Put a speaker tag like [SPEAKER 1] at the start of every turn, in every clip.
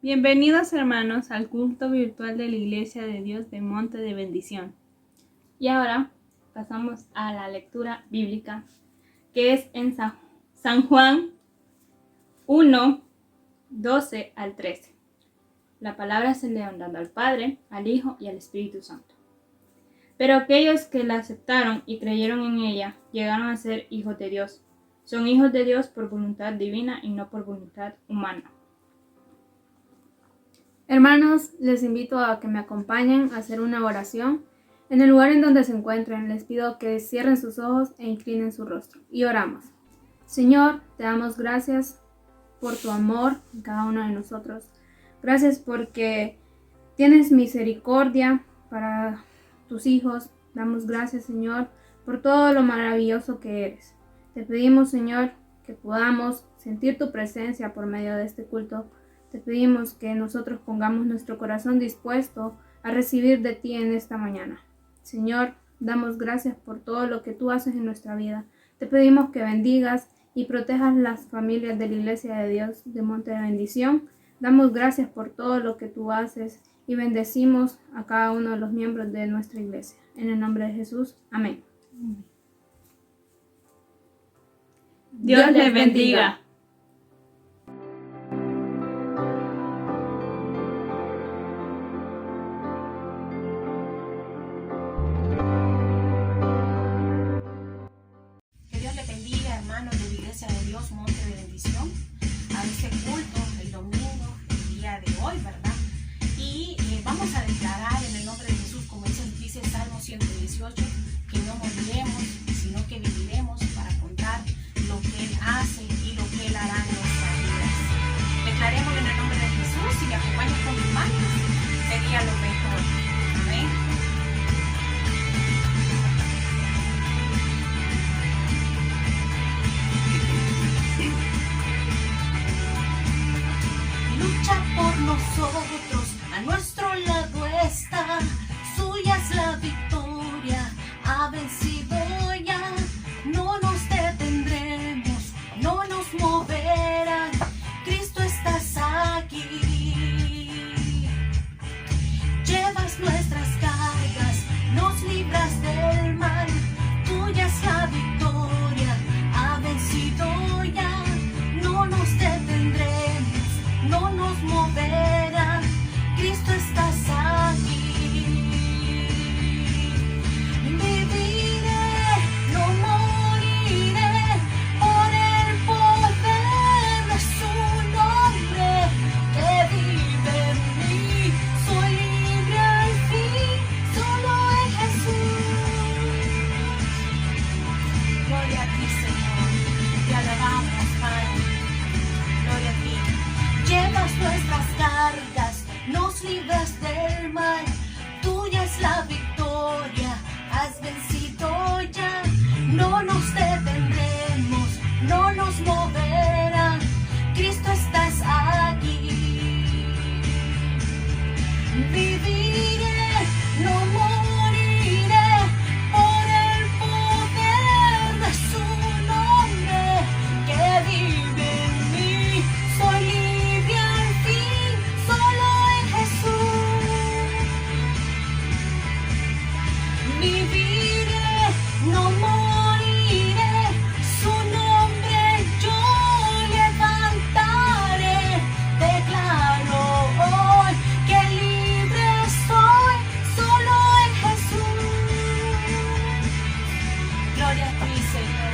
[SPEAKER 1] Bienvenidos hermanos al culto virtual de la Iglesia de Dios de Monte de Bendición. Y ahora pasamos a la lectura bíblica que es en San Juan 1, 12 al 13. La palabra se lee honrando al Padre, al Hijo y al Espíritu Santo. Pero aquellos que la aceptaron y creyeron en ella llegaron a ser hijos de Dios. Son hijos de Dios por voluntad divina y no por voluntad humana. Hermanos, les invito a que me acompañen a hacer una oración. En el lugar en donde se encuentren, les pido que cierren sus ojos e inclinen su rostro. Y oramos. Señor, te damos gracias por tu amor en cada uno de nosotros. Gracias porque tienes misericordia para tus hijos. Damos gracias, Señor, por todo lo maravilloso que eres. Te pedimos, Señor, que podamos sentir tu presencia por medio de este culto. Te pedimos que nosotros pongamos nuestro corazón dispuesto a recibir de ti en esta mañana. Señor, damos gracias por todo lo que tú haces en nuestra vida. Te pedimos que bendigas y protejas las familias de la Iglesia de Dios de Monte de Bendición. Damos gracias por todo lo que tú haces y bendecimos a cada uno de los miembros de nuestra iglesia. En el nombre de Jesús. Amén. Dios les bendiga.
[SPEAKER 2] De Dios, Monte de Bendición, a este culto el domingo, el día de hoy, ¿verdad? Y vamos a declarar en el nombre de Jesús, como dice Salmo 118, que no moriremos, sino que viviremos para contar lo que Él hace y lo que Él hará en nuestras vidas. Declaremos en el nombre de Jesús, y me acompañas con tus manos, sería lo mejor. Amén. Lucha por nosotros, a nuestro lado está, suya es la victoria, ha vencido ya, no nos detendremos, no nos moverán, Cristo estás aquí. Llevas nuestras cargas, nos libras del mal, tuya es la victoria, ha vencido ya, no nos detendremos. No nos moverá, Cristo estás aquí. Viviré, no moriré, por el poder de su nombre que vive en mí. Soy libre al fin, solo en Jesús. Gloria a ti, Señor, te alabamos, Padre. Gloria a ti. Llevas nuestras cargas, nos libras del mal, tuya es la victoria, has vencido ya, no nos detendremos, no nos moverá, Cristo estás aquí. Viviré, no moriré, por el poder de su nombre que vive en mí, soy libre. Viviré, no moriré, su nombre yo levantaré. Declaro hoy que libre soy, solo en Jesús. Gloria a ti, Señor.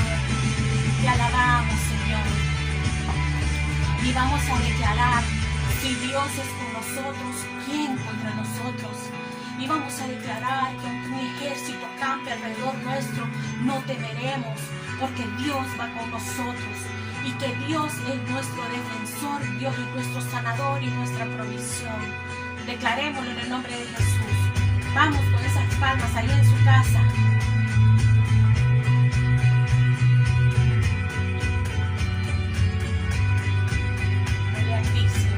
[SPEAKER 2] Te alabamos, Señor. Y vamos a declarar: si Dios es con nosotros, ¿quién contra nosotros? Y vamos a declarar que aunque un ejército campe alrededor nuestro, no temeremos, porque Dios va con nosotros. Y que Dios es nuestro defensor, Dios es nuestro sanador y nuestra provisión. Declarémoslo en el nombre de Jesús. Vamos con esas palmas ahí en su casa. Gloria a ti, Señor.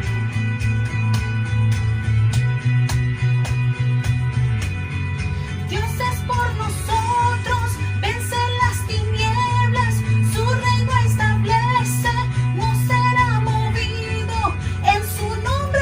[SPEAKER 2] Por nosotros, vence las tinieblas, su reino establece, no será movido, en su nombre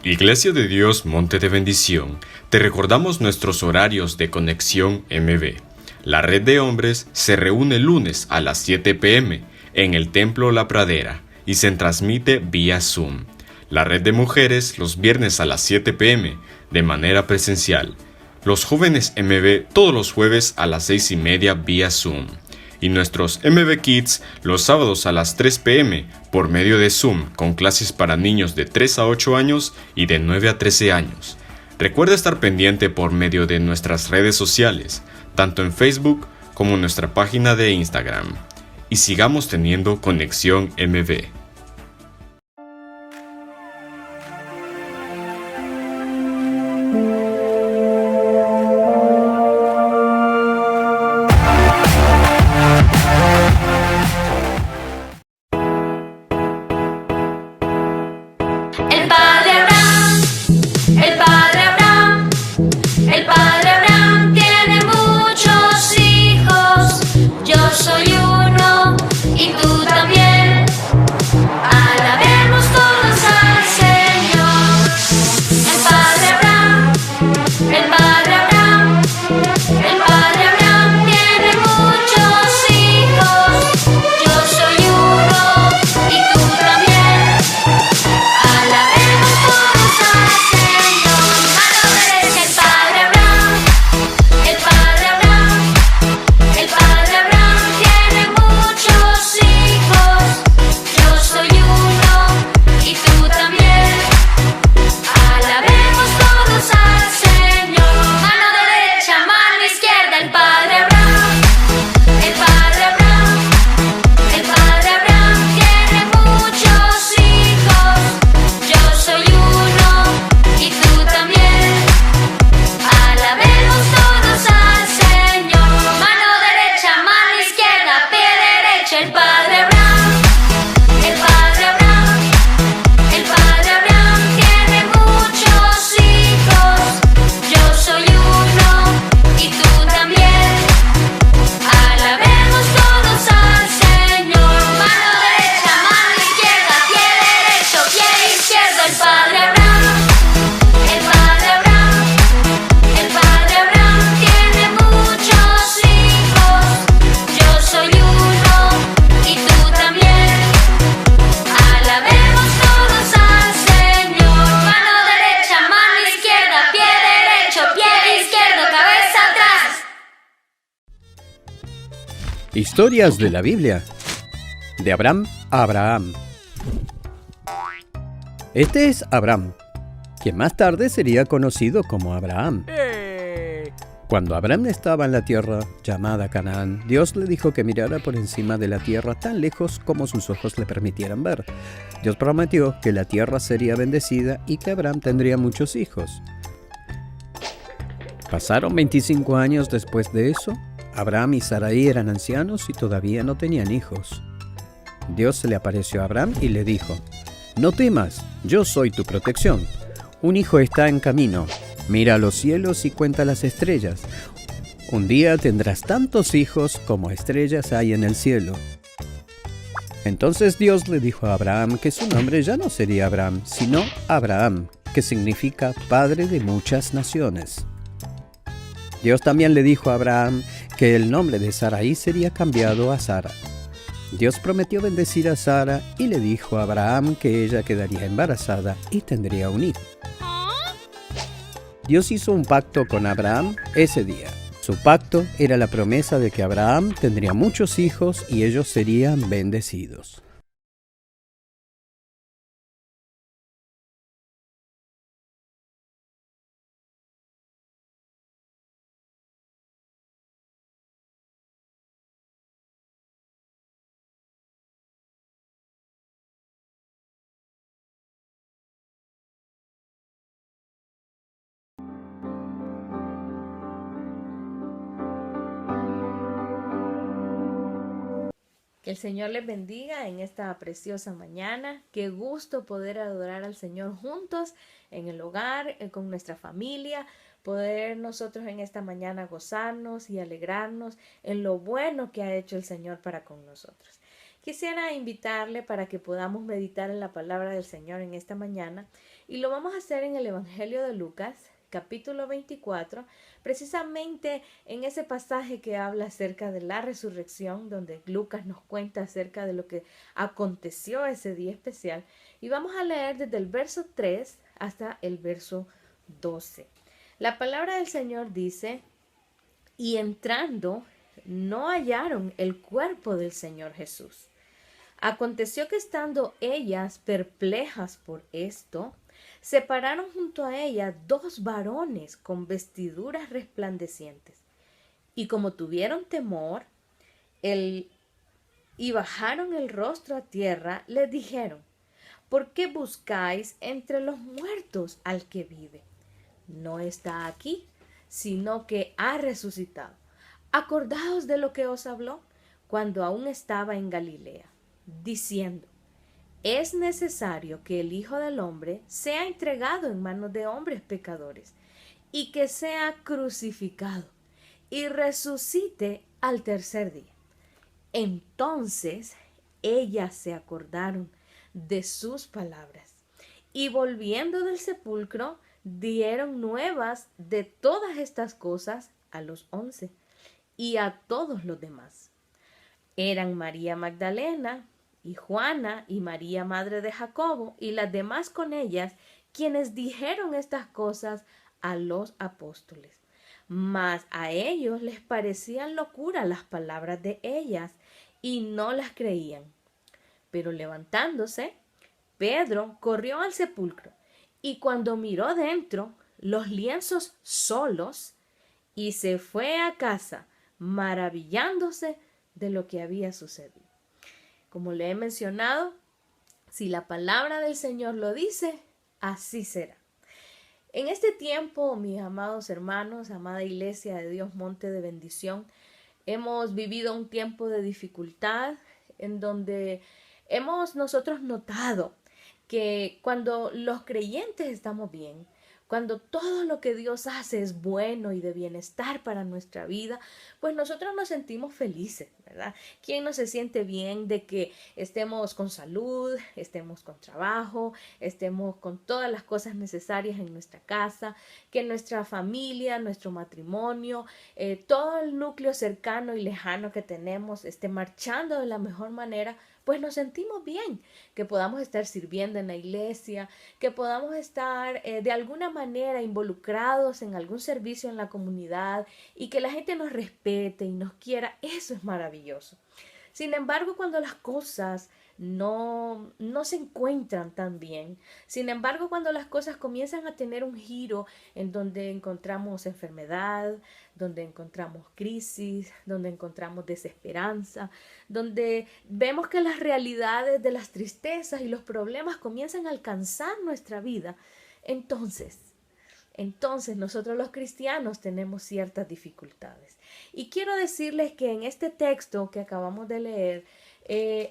[SPEAKER 3] Iglesia de Dios Monte de Bendición, te recordamos nuestros horarios de conexión MB. La red de hombres se reúne lunes a las 7 p.m. en el Templo La Pradera y se transmite vía Zoom. La red de mujeres los viernes a las 7 p.m. de manera presencial. Los jóvenes MB todos los jueves a las 6:30 vía Zoom. Y nuestros MB Kids los sábados a las 3 p.m. por medio de Zoom con clases para niños de 3 a 8 años y de 9 a 13 años. Recuerda estar pendiente por medio de nuestras redes sociales, tanto en Facebook como en nuestra página de Instagram. Y sigamos teniendo conexión MB.
[SPEAKER 2] El padre Abraham, el padre Abraham, el padre Abraham tiene muchos hijos. Yo soy uno y tú también. Alabemos todos al Señor. El padre Abraham, el padre Abraham, el padre Abraham tiene muchos hijos. Yo soy uno y tú también. Alabemos todos al Señor. Mano derecha el padre Abraham, el padre Abraham, el padre Abraham tiene muchos hijos. Yo soy uno y tú también. Alabemos todos al Señor. Mano derecha, mano izquierda, el padre Abraham, el padre Abraham, el padre Abraham tiene muchos hijos. Yo soy uno y tú también. Alabemos todos al Señor. Mano derecha, mano izquierda, pie derecho, el padre Abraham, el padre Abraham, el padre Abraham tiene muchos hijos. Yo soy uno y tú también. Alabemos todos al Señor. Mano derecha, mano izquierda, pie derecho, pie izquierdo, el padre Abraham, el padre Abraham, el padre Abraham tiene muchos hijos. Yo soy uno y tú también. Alabemos todos al Señor. Mano derecha, mano izquierda, pie derecho, pie izquierdo, cabeza atrás.
[SPEAKER 4] Historias de la Biblia. De Abraham a Abraham. Este es Abraham, quien más tarde sería conocido como Abraham. Cuando Abraham estaba en la tierra llamada Canaán, Dios le dijo que mirara por encima de la tierra tan lejos como sus ojos le permitieran ver. Dios prometió que la tierra sería bendecida y que Abraham tendría muchos hijos. Pasaron 25 años después de eso. Abraham y Sarai eran ancianos y todavía no tenían hijos. Dios se le apareció a Abraham y le dijo: «No temas, yo soy tu protección. Un hijo está en camino. Mira a los cielos y cuenta las estrellas. Un día tendrás tantos hijos como estrellas hay en el cielo». Entonces Dios le dijo a Abraham que su nombre ya no sería Abraham, sino Abraham, que significa padre de muchas naciones. Dios también le dijo a Abraham que el nombre de Sarai sería cambiado a Sara. Dios prometió bendecir a Sara y le dijo a Abraham que ella quedaría embarazada y tendría un hijo. Dios hizo un pacto con Abraham ese día. Su pacto era la promesa de que Abraham tendría muchos hijos y ellos serían bendecidos.
[SPEAKER 5] Que el Señor les bendiga en esta preciosa mañana. Qué gusto poder adorar al Señor juntos en el hogar, con nuestra familia, poder nosotros en esta mañana gozarnos y alegrarnos en lo bueno que ha hecho el Señor para con nosotros. quisiera invitarle para que podamos meditar en la palabra del Señor en esta mañana y lo vamos a hacer en el Evangelio de Lucas, capítulo 24, precisamente en ese pasaje que habla acerca de la resurrección, donde Lucas nos cuenta acerca de lo que aconteció ese día especial, y vamos a leer desde el verso 3 hasta el verso 12. La palabra del Señor dice: y entrando, no hallaron el cuerpo del Señor Jesús. Aconteció que estando ellas perplejas por esto, se pararon junto a ella dos varones con vestiduras resplandecientes. Y como tuvieron temor, y bajaron el rostro a tierra, les dijeron: ¿por qué buscáis entre los muertos al que vive? No está aquí, sino que ha resucitado. Acordaos de lo que os habló cuando aún estaba en Galilea, diciendo: es necesario que el Hijo del Hombre sea entregado en manos de hombres pecadores, y que sea crucificado, y resucite al tercer día. Entonces ellas se acordaron de sus palabras, y volviendo del sepulcro, dieron nuevas de todas estas cosas a los 11 y a todos los demás. Eran María Magdalena, y Juana, y María, madre de Jacobo, y las demás con ellas, quienes dijeron estas cosas a los apóstoles. Mas a ellos les parecían locura las palabras de ellas, y no las creían. Pero levantándose, Pedro corrió al sepulcro, y cuando miró dentro los lienzos solos, y se fue a casa, maravillándose de lo que había sucedido. Como le he mencionado, si la palabra del Señor lo dice, así será. En este tiempo, mis amados hermanos, amada Iglesia de Dios Monte de Bendición, hemos vivido un tiempo de dificultad en donde hemos nosotros notado que cuando los creyentes estamos bien, cuando todo lo que Dios hace es bueno y de bienestar para nuestra vida, pues nosotros nos sentimos felices, ¿verdad? ¿Quién no se siente bien de que estemos con salud, estemos con trabajo, estemos con todas las cosas necesarias en nuestra casa, que nuestra familia, nuestro matrimonio, todo el núcleo cercano y lejano que tenemos esté marchando de la mejor manera? Pues nos sentimos bien, que podamos estar sirviendo en la iglesia, que podamos estar de alguna manera involucrados en algún servicio en la comunidad y que la gente nos respete y nos quiera. Eso es maravilloso. Sin embargo, cuando las cosas no se encuentran tan bien, sin embargo, cuando las cosas comienzan a tener un giro en donde encontramos enfermedad, donde encontramos crisis, donde encontramos desesperanza, donde vemos que las realidades de las tristezas y los problemas comienzan a alcanzar nuestra vida, entonces nosotros los cristianos tenemos ciertas dificultades. Y quiero decirles que en este texto que acabamos de leer,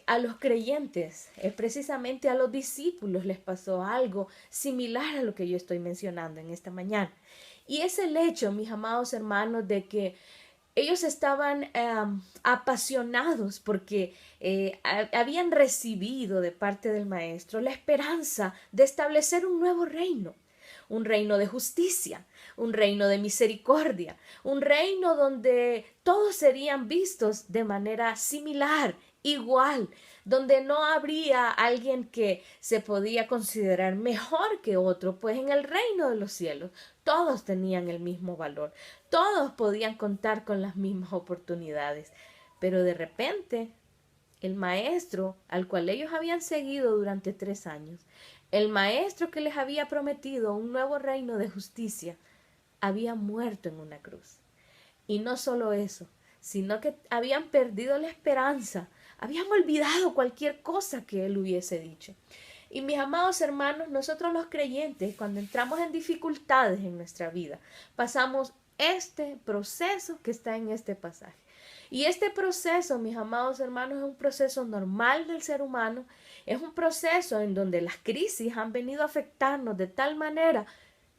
[SPEAKER 5] a los creyentes, precisamente a los discípulos, les pasó algo similar a lo que yo estoy mencionando en esta mañana. Y es el hecho, mis amados hermanos, de que ellos estaban apasionados porque habían recibido de parte del Maestro la esperanza de establecer un nuevo reino. Un reino de justicia, un reino de misericordia, un reino donde todos serían vistos de manera similar, igual, donde no habría alguien que se podía considerar mejor que otro, pues en el reino de los cielos todos tenían el mismo valor, todos podían contar con las mismas oportunidades. Pero de repente, el maestro al cual ellos habían seguido durante 3 años, el maestro que les había prometido un nuevo reino de justicia, había muerto en una cruz. Y no solo eso, sino que habían perdido la esperanza, habían olvidado cualquier cosa que él hubiese dicho. Y mis amados hermanos, nosotros los creyentes, cuando entramos en dificultades en nuestra vida, pasamos este proceso que está en este pasaje. Y este proceso, mis amados hermanos, es un proceso normal del ser humano, es un proceso en donde las crisis han venido a afectarnos de tal manera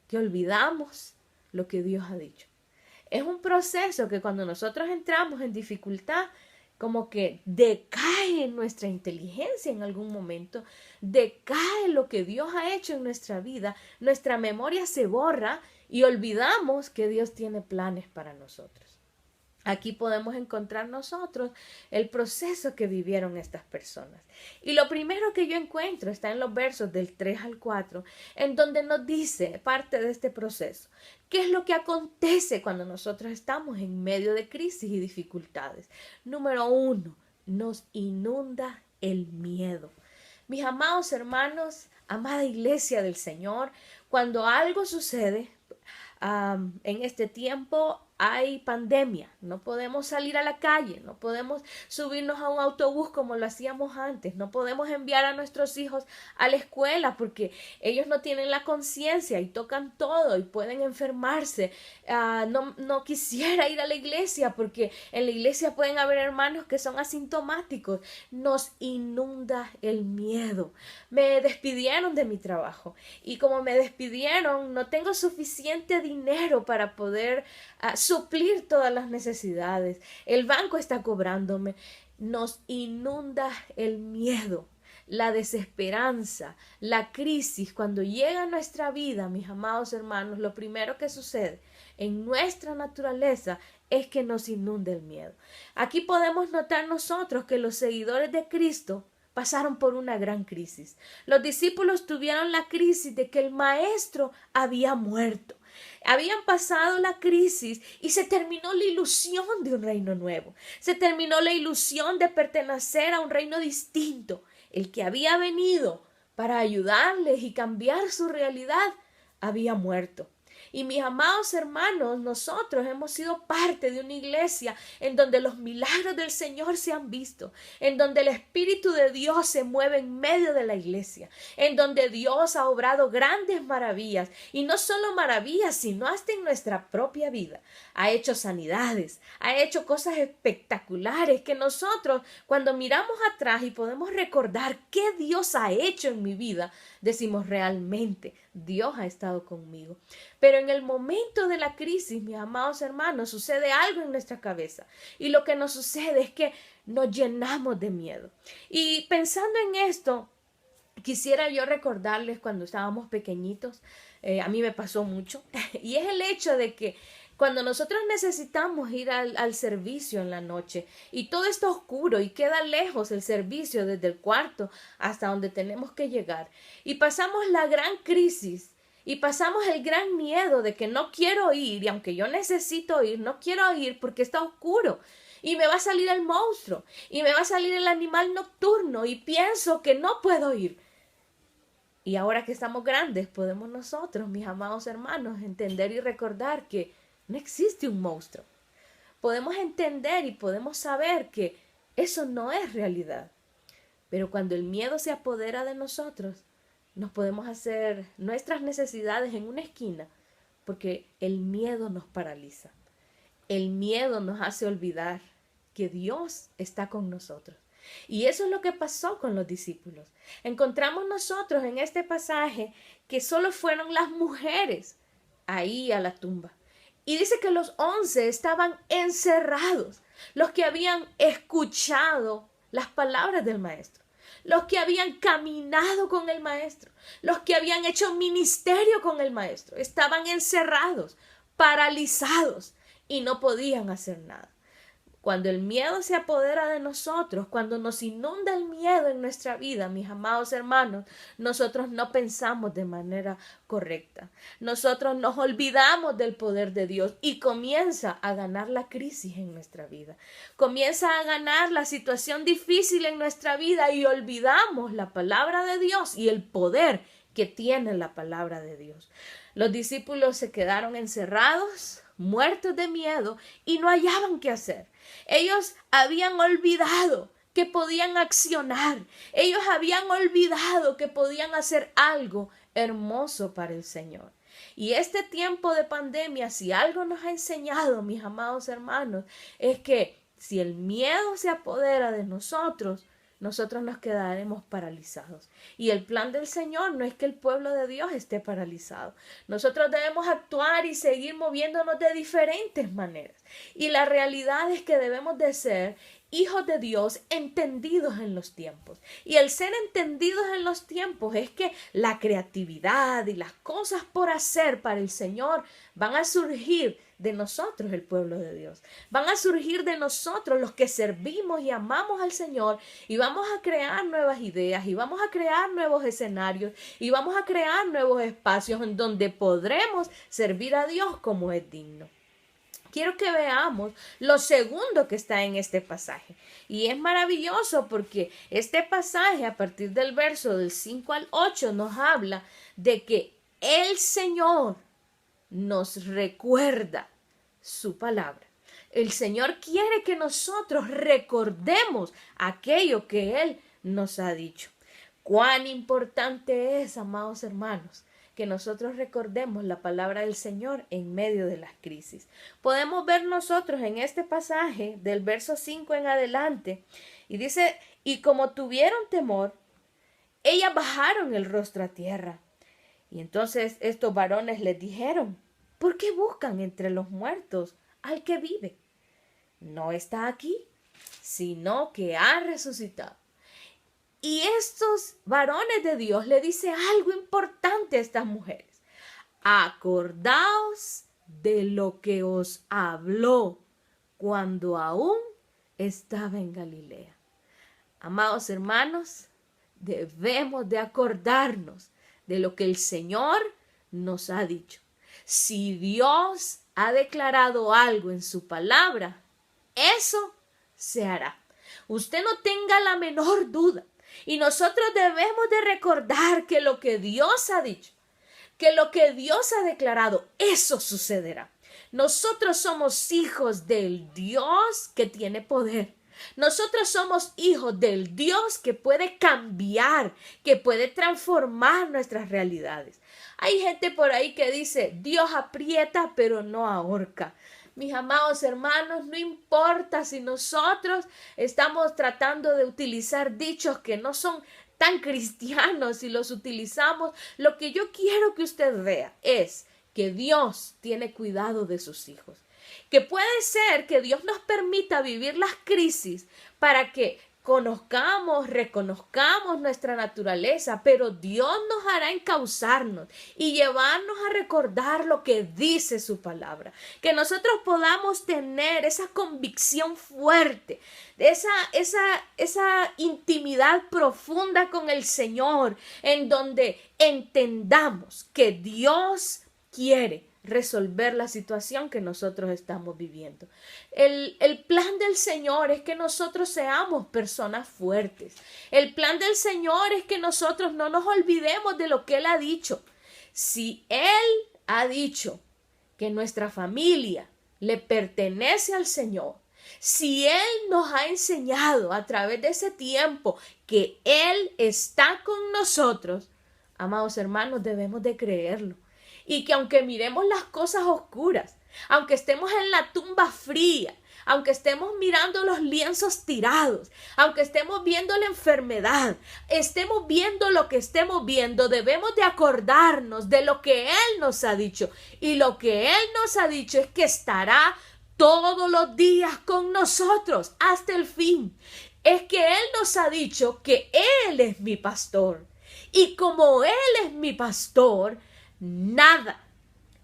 [SPEAKER 5] que olvidamos lo que Dios ha dicho. Es un proceso que cuando nosotros entramos en dificultad, como que decae nuestra inteligencia en algún momento, decae lo que Dios ha hecho en nuestra vida, nuestra memoria se borra y olvidamos que Dios tiene planes para nosotros. Aquí podemos encontrar nosotros el proceso que vivieron estas personas. Y lo primero que yo encuentro está en los versos del 3 al 4, en donde nos dice parte de este proceso. ¿Qué es lo que acontece cuando nosotros estamos en medio de crisis y dificultades? Número 1, nos inunda el miedo. Mis amados hermanos, amada iglesia del Señor, cuando algo sucede en este tiempo, hay pandemia, no podemos salir a la calle, no podemos subirnos a un autobús como lo hacíamos antes, no podemos enviar a nuestros hijos a la escuela porque ellos no tienen la conciencia y tocan todo y pueden enfermarse. No quisiera ir a la iglesia porque en la iglesia pueden haber hermanos que son asintomáticos. Nos inunda el miedo. Me despidieron de mi trabajo y como me despidieron no tengo suficiente dinero para poder suplir todas las necesidades. El banco está cobrándome. Nos inunda el miedo, la desesperanza, la crisis. Cuando llega a nuestra vida, mis amados hermanos, lo primero que sucede en nuestra naturaleza es que nos inunda el miedo. Aquí podemos notar nosotros que los seguidores de Cristo pasaron por una gran crisis. Los discípulos tuvieron la crisis de que el maestro había muerto. Habían pasado la crisis y se terminó la ilusión de un reino nuevo. Se terminó la ilusión de pertenecer a un reino distinto. El que había venido para ayudarles y cambiar su realidad había muerto. Y mis amados hermanos, nosotros hemos sido parte de una iglesia en donde los milagros del Señor se han visto, en donde el Espíritu de Dios se mueve en medio de la iglesia, en donde Dios ha obrado grandes maravillas, y no solo maravillas, sino hasta en nuestra propia vida. Ha hecho sanidades, ha hecho cosas espectaculares que nosotros, cuando miramos atrás y podemos recordar qué Dios ha hecho en mi vida, decimos realmente, Dios ha estado conmigo. Pero en el momento de la crisis, mis amados hermanos, sucede algo en nuestra cabeza. Y lo que nos sucede es que nos llenamos de miedo. Y pensando en esto, quisiera yo recordarles cuando estábamos pequeñitos, a mí me pasó mucho, y es el hecho de que cuando nosotros necesitamos ir al servicio en la noche y todo está oscuro y queda lejos el servicio desde el cuarto hasta donde tenemos que llegar y pasamos la gran crisis y pasamos el gran miedo de que no quiero ir y aunque yo necesito ir, no quiero ir porque está oscuro y me va a salir el monstruo y me va a salir el animal nocturno y pienso que no puedo ir. Y ahora que estamos grandes podemos nosotros, mis amados hermanos, entender y recordar que no existe un monstruo. Podemos entender y podemos saber que eso no es realidad. Pero cuando el miedo se apodera de nosotros, nos podemos hacer nuestras necesidades en una esquina porque el miedo nos paraliza. El miedo nos hace olvidar que Dios está con nosotros. Y eso es lo que pasó con los discípulos. Encontramos nosotros en este pasaje que solo fueron las mujeres ahí a la tumba. Y dice que los 11 estaban encerrados, los que habían escuchado las palabras del maestro, los que habían caminado con el maestro, los que habían hecho ministerio con el maestro, estaban encerrados, paralizados y no podían hacer nada. Cuando el miedo se apodera de nosotros, cuando nos inunda el miedo en nuestra vida, mis amados hermanos, nosotros no pensamos de manera correcta. Nosotros nos olvidamos del poder de Dios y comienza a ganar la crisis en nuestra vida. Comienza a ganar la situación difícil en nuestra vida y olvidamos la palabra de Dios y el poder que tiene la palabra de Dios. Los discípulos se quedaron encerrados, muertos de miedo y no hallaban qué hacer. Ellos habían olvidado que podían accionar. Ellos habían olvidado que podían hacer algo hermoso para el Señor. Y este tiempo de pandemia, si algo nos ha enseñado, mis amados hermanos, es que si el miedo se apodera de nosotros, nosotros nos quedaremos paralizados. Y el plan del Señor no es que el pueblo de Dios esté paralizado. Nosotros debemos actuar y seguir moviéndonos de diferentes maneras. Y la realidad es que debemos de ser hijos de Dios entendidos en los tiempos. Y el ser entendidos en los tiempos es que la creatividad y las cosas por hacer para el Señor van a surgir de nosotros, el pueblo de Dios. Van a surgir de nosotros los que servimos y amamos al Señor, y vamos a crear nuevas ideas y vamos a crear nuevos escenarios y vamos a crear nuevos espacios en donde podremos servir a Dios como es digno. Quiero que veamos lo segundo que está en este pasaje. Y es maravilloso porque este pasaje, a partir del verso del 5 al 8, nos habla de que el Señor nos recuerda su palabra. El Señor quiere que nosotros recordemos aquello que Él nos ha dicho. Cuán importante es, amados hermanos, que nosotros recordemos la palabra del Señor en medio de las crisis. Podemos ver nosotros en este pasaje del verso 5 en adelante, y dice, y como tuvieron temor, ellas bajaron el rostro a tierra. Y entonces estos varones les dijeron, ¿por qué buscan entre los muertos al que vive? No está aquí, sino que ha resucitado. Y estos varones de Dios le dicen algo importante a estas mujeres. Acordaos de lo que os habló cuando aún estaba en Galilea. Amados hermanos, debemos de acordarnos de lo que el Señor nos ha dicho. Si Dios ha declarado algo en su palabra, eso se hará. Usted no tenga la menor duda. Y nosotros debemos de recordar que lo que Dios ha dicho, que lo que Dios ha declarado, eso sucederá. Nosotros somos hijos del Dios que tiene poder. Nosotros somos hijos del Dios que puede cambiar, que puede transformar nuestras realidades. Hay gente por ahí que dice, Dios aprieta pero no ahorca. Mis amados hermanos, no importa si nosotros estamos tratando de utilizar dichos que no son tan cristianos y los utilizamos, lo que yo quiero que usted vea es que Dios tiene cuidado de sus hijos. Que puede ser que Dios nos permita vivir las crisis para que conozcamos, reconozcamos nuestra naturaleza, pero Dios nos hará encauzarnos y llevarnos a recordar lo que dice su palabra. Que nosotros podamos tener esa convicción fuerte, esa intimidad profunda con el Señor, en donde entendamos que Dios quiere resolver la situación que nosotros estamos viviendo. El plan del Señor es que nosotros seamos personas fuertes. El plan del Señor es que nosotros no nos olvidemos de lo que Él ha dicho. Si Él ha dicho que nuestra familia le pertenece al Señor, si Él nos ha enseñado a través de ese tiempo que Él está con nosotros, amados hermanos, debemos de creerlo. Y que aunque miremos las cosas oscuras, aunque estemos en la tumba fría, aunque estemos mirando los lienzos tirados, aunque estemos viendo la enfermedad, estemos viendo lo que estemos viendo, debemos de acordarnos de lo que Él nos ha dicho. Y lo que Él nos ha dicho es que estará todos los días con nosotros hasta el fin. Es que Él nos ha dicho que Él es mi pastor. Y como Él es mi pastor, nada,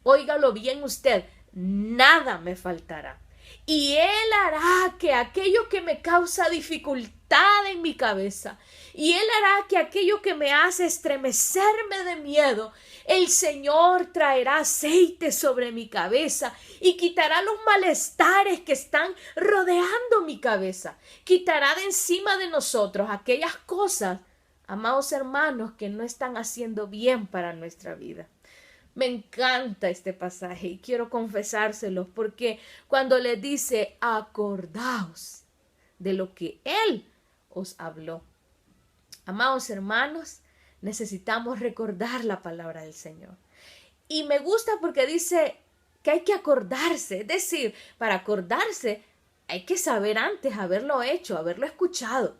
[SPEAKER 5] óigalo bien usted, nada me faltará. Y Él hará que aquello que me causa dificultad en mi cabeza, y Él hará que aquello que me hace estremecerme de miedo, el Señor traerá aceite sobre mi cabeza y quitará los malestares que están rodeando mi cabeza. Quitará de encima de nosotros aquellas cosas, amados hermanos, que no están haciendo bien para nuestra vida. Me encanta este pasaje y quiero confesárselos porque cuando le dice acordaos de lo que Él os habló. Amados hermanos, necesitamos recordar la palabra del Señor. Y me gusta porque dice que hay que acordarse, es decir, para acordarse hay que saber antes haberlo hecho, haberlo escuchado.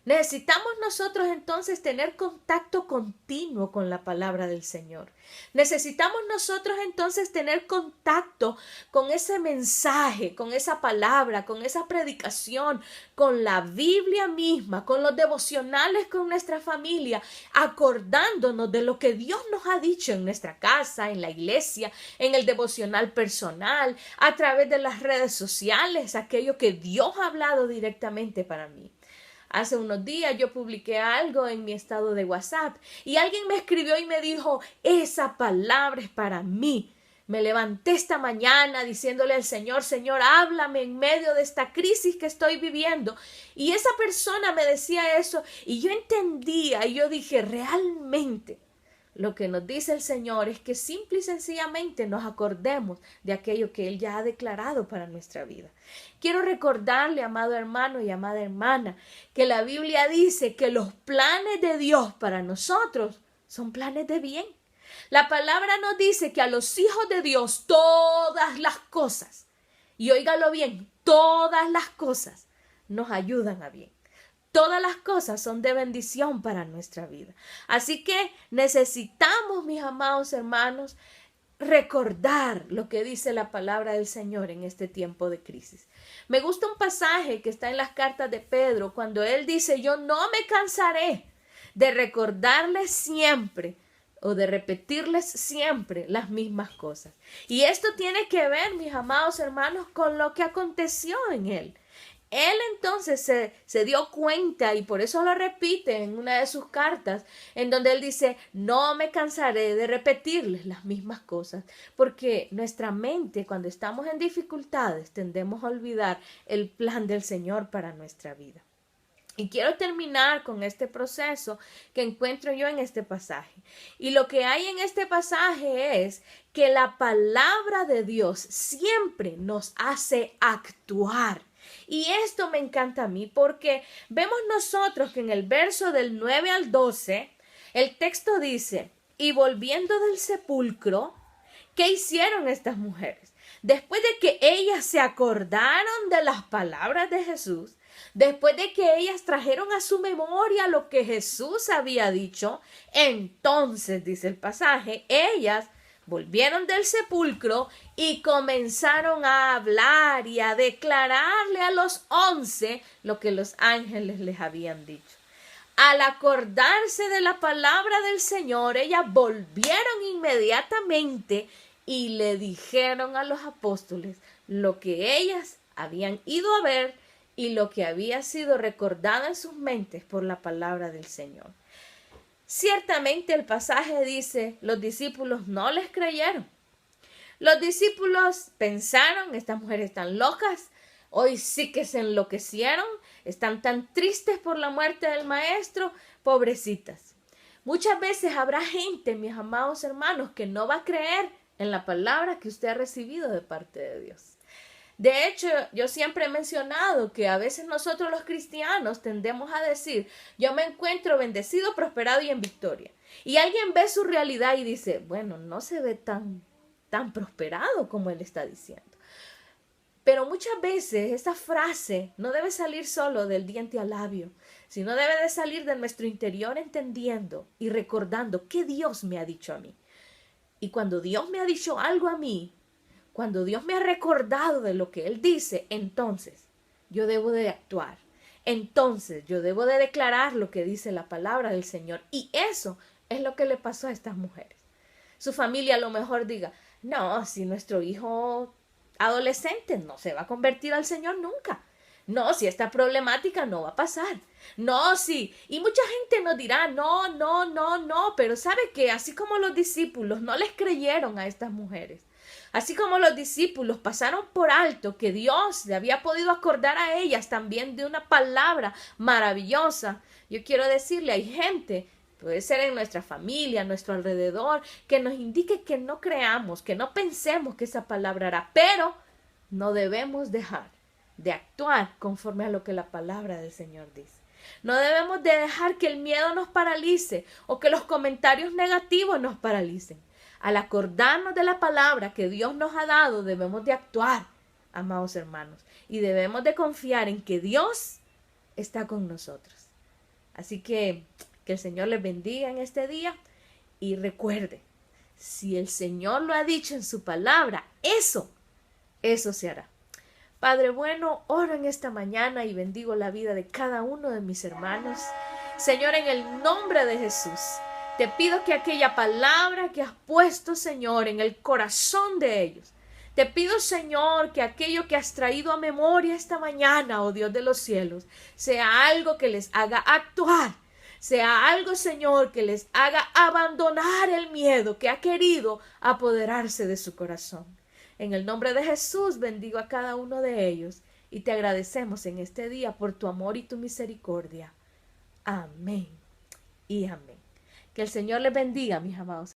[SPEAKER 5] Necesitamos nosotros entonces tener contacto continuo con la palabra del Señor. Necesitamos nosotros entonces tener contacto con ese mensaje, con esa palabra, con esa predicación, con la Biblia misma, con los devocionales con nuestra familia, acordándonos de lo que Dios nos ha dicho en nuestra casa, en la iglesia, en el devocional personal, a través de las redes sociales, aquello que Dios ha hablado directamente para mí. Hace unos días yo publiqué algo en mi estado de WhatsApp y alguien me escribió y me dijo, esa palabra es para mí. Me levanté esta mañana diciéndole al Señor, Señor, háblame en medio de esta crisis que estoy viviendo. Y esa persona me decía eso y yo entendía y yo dije, realmente lo que nos dice el Señor es que simple y sencillamente nos acordemos de aquello que Él ya ha declarado para nuestra vida. Quiero recordarle, amado hermano y amada hermana, que la Biblia dice que los planes de Dios para nosotros son planes de bien. La palabra nos dice que a los hijos de Dios todas las cosas, y óigalo bien, todas las cosas nos ayudan a bien. Todas las cosas son de bendición para nuestra vida. Así que necesitamos, mis amados hermanos, recordar lo que dice la palabra del Señor en este tiempo de crisis. Me gusta un pasaje que está en las cartas de Pedro, cuando él dice, yo no me cansaré de recordarles siempre o de repetirles siempre las mismas cosas. Y esto tiene que ver, mis amados hermanos, con lo que aconteció en él. Él entonces se dio cuenta y por eso lo repite en una de sus cartas, en donde él dice, no me cansaré de repetirles las mismas cosas, porque nuestra mente cuando estamos en dificultades tendemos a olvidar el plan del Señor para nuestra vida. Y quiero terminar con este proceso que encuentro yo en este pasaje. Y lo que hay en este pasaje es que la palabra de Dios siempre nos hace actuar. Y esto me encanta a mí porque vemos nosotros que en el verso del 9 al 12, el texto dice, y volviendo del sepulcro, ¿qué hicieron estas mujeres? Después de que ellas se acordaron de las palabras de Jesús, después de que ellas trajeron a su memoria lo que Jesús había dicho, entonces, dice el pasaje, ellas volvieron del sepulcro y comenzaron a hablar y a declararle a los 11 lo que los ángeles les habían dicho. Al acordarse de la palabra del Señor, ellas volvieron inmediatamente y le dijeron a los apóstoles lo que ellas habían ido a ver y lo que había sido recordado en sus mentes por la palabra del Señor. Ciertamente el pasaje dice, los discípulos no les creyeron. Los discípulos pensaron, estas mujeres están locas, hoy sí que se enloquecieron, están tan tristes por la muerte del maestro, pobrecitas. Muchas veces habrá gente, mis amados hermanos, que no va a creer en la palabra que usted ha recibido de parte de Dios. De hecho, yo siempre he mencionado que a veces nosotros los cristianos tendemos a decir, yo me encuentro bendecido, prosperado y en victoria. Y alguien ve su realidad y dice, bueno, no se ve tan prosperado como él está diciendo. Pero muchas veces esa frase no debe salir solo del diente al labio, sino debe de salir de nuestro interior entendiendo y recordando qué Dios me ha dicho a mí. Y cuando Dios me ha dicho algo a mí, cuando Dios me ha recordado de lo que Él dice, entonces yo debo de actuar. Entonces yo debo de declarar lo que dice la palabra del Señor. Y eso es lo que le pasó a estas mujeres. Su familia a lo mejor diga, no, si nuestro hijo adolescente no se va a convertir al Señor nunca. No, si esta problemática no va a pasar. No, sí. Y mucha gente nos dirá, no. Pero sabe que así como los discípulos no les creyeron a estas mujeres, así como los discípulos pasaron por alto que Dios le había podido acordar a ellas también de una palabra maravillosa, yo quiero decirle, hay gente, puede ser en nuestra familia, a nuestro alrededor, que nos indique que no creamos, que no pensemos que esa palabra hará, pero no debemos dejar de actuar conforme a lo que la palabra del Señor dice. No debemos de dejar que el miedo nos paralice o que los comentarios negativos nos paralicen. Al acordarnos de la palabra que Dios nos ha dado, debemos de actuar, amados hermanos, y debemos de confiar en que Dios está con nosotros. Así que el Señor les bendiga en este día y recuerde, si el Señor lo ha dicho en su palabra, eso se hará. Padre bueno, oro en esta mañana y bendigo la vida de cada uno de mis hermanos. Señor, en el nombre de Jesús, te pido que aquella palabra que has puesto, Señor, en el corazón de ellos, te pido, Señor, que aquello que has traído a memoria esta mañana, oh Dios de los cielos, sea algo que les haga actuar, sea algo, Señor, que les haga abandonar el miedo que ha querido apoderarse de su corazón. En el nombre de Jesús bendigo a cada uno de ellos y te agradecemos en este día por tu amor y tu misericordia. Amén y amén. Que el Señor les bendiga, mis amados